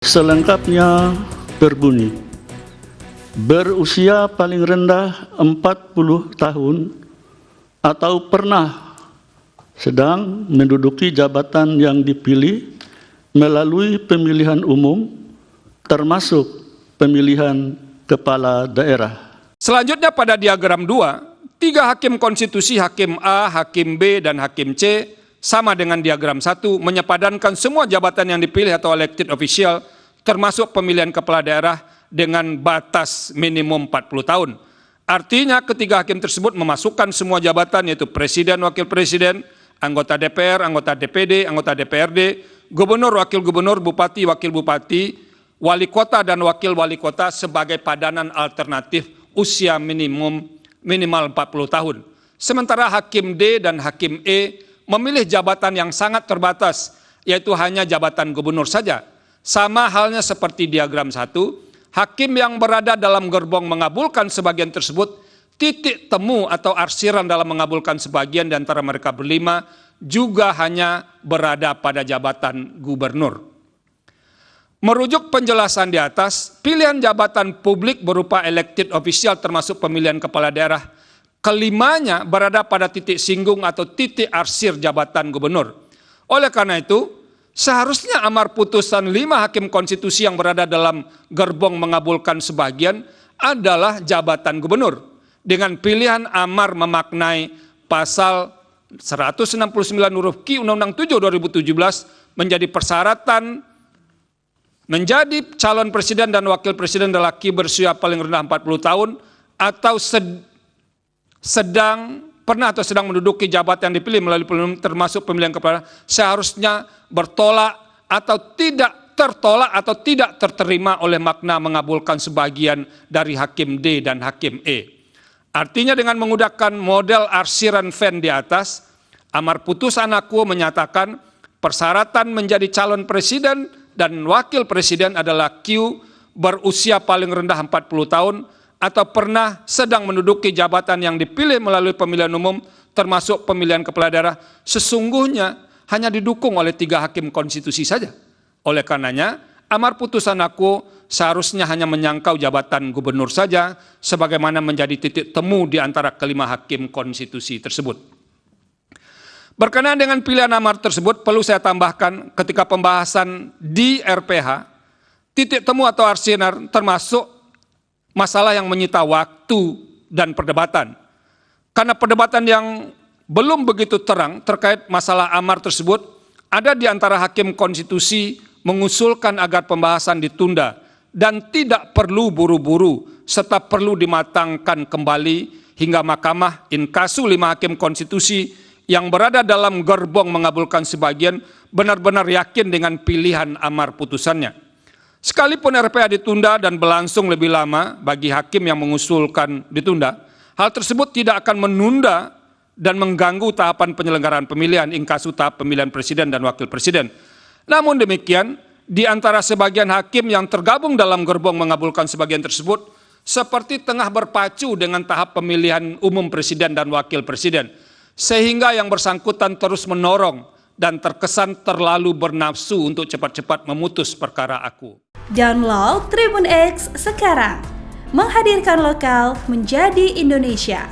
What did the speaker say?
Selengkapnya berbunyi, berusia paling rendah 40 tahun atau pernah sedang menduduki jabatan yang dipilih melalui pemilihan umum, termasuk pemilihan kepala daerah. Selanjutnya pada diagram 2, 3 hakim konstitusi, hakim A, hakim B, dan hakim C, sama dengan diagram 1, menyepadankan semua jabatan yang dipilih atau elected official, termasuk pemilihan kepala daerah dengan batas minimum 40 tahun. Artinya ketiga hakim tersebut memasukkan semua jabatan, yaitu presiden, wakil presiden, anggota DPR, anggota DPD, anggota DPRD, gubernur, wakil gubernur, bupati, wakil bupati, wali kota, dan wakil wali kota sebagai padanan alternatif usia minimal 40 tahun. Sementara hakim D dan hakim E memilih jabatan yang sangat terbatas, yaitu hanya jabatan gubernur saja. Sama halnya seperti diagram 1, hakim yang berada dalam gerbong mengabulkan sebagian tersebut, titik temu atau arsiran dalam mengabulkan sebagian di antara mereka berlima juga hanya berada pada jabatan gubernur. Merujuk penjelasan di atas, pilihan jabatan publik berupa elected official termasuk pemilihan kepala daerah, kelimanya berada pada titik singgung atau titik arsir jabatan gubernur. Oleh karena itu, seharusnya amar putusan 5 hakim konstitusi yang berada dalam gerbong mengabulkan sebagian adalah jabatan gubernur. Dengan pilihan amar memaknai pasal 169 huruf Q Undang-Undang 7 2017 menjadi persyaratan menjadi calon presiden dan wakil presiden adalah Q berusia paling rendah 40 tahun atau sedang menduduki jabatan yang dipilih melalui pemilihan termasuk pemilihan kepala, seharusnya bertolak atau tidak tertolak atau tidak terterima oleh makna mengabulkan sebagian dari hakim D dan hakim E. Artinya dengan menggunakan model arsiran Venn di atas, amar putusan aku menyatakan persyaratan menjadi calon presiden dan wakil presiden adalah Q berusia paling rendah 40 tahun atau pernah sedang menduduki jabatan yang dipilih melalui pemilihan umum termasuk pemilihan kepala daerah, sesungguhnya hanya didukung oleh 3 hakim konstitusi saja. Oleh karenanya, amar putusan aku seharusnya hanya menyangkau jabatan gubernur saja sebagaimana menjadi titik temu di antara kelima hakim konstitusi tersebut. Berkenaan dengan pilihan amar tersebut, perlu saya tambahkan ketika pembahasan di RPH, titik temu atau arsiran termasuk masalah yang menyita waktu dan perdebatan. Karena perdebatan yang belum begitu terang terkait masalah amar tersebut, ada di antara hakim konstitusi mengusulkan agar pembahasan ditunda dan tidak perlu buru-buru serta perlu dimatangkan kembali hingga mahkamah in casu 5 hakim konstitusi yang berada dalam gerbong mengabulkan sebagian benar-benar yakin dengan pilihan amar putusannya. Sekalipun RPH ditunda dan berlangsung lebih lama bagi hakim yang mengusulkan ditunda, hal tersebut tidak akan menunda dan mengganggu tahapan penyelenggaraan pemilihan in casu tahap pemilihan presiden dan wakil presiden. Namun demikian, di antara sebagian hakim yang tergabung dalam gerbong mengabulkan sebagian tersebut, seperti tengah berpacu dengan tahap pemilihan umum presiden dan wakil presiden, sehingga yang bersangkutan terus mendorong dan terkesan terlalu bernafsu untuk cepat-cepat memutus perkara aku. Download Tribun X sekarang, menghadirkan lokal menjadi Indonesia.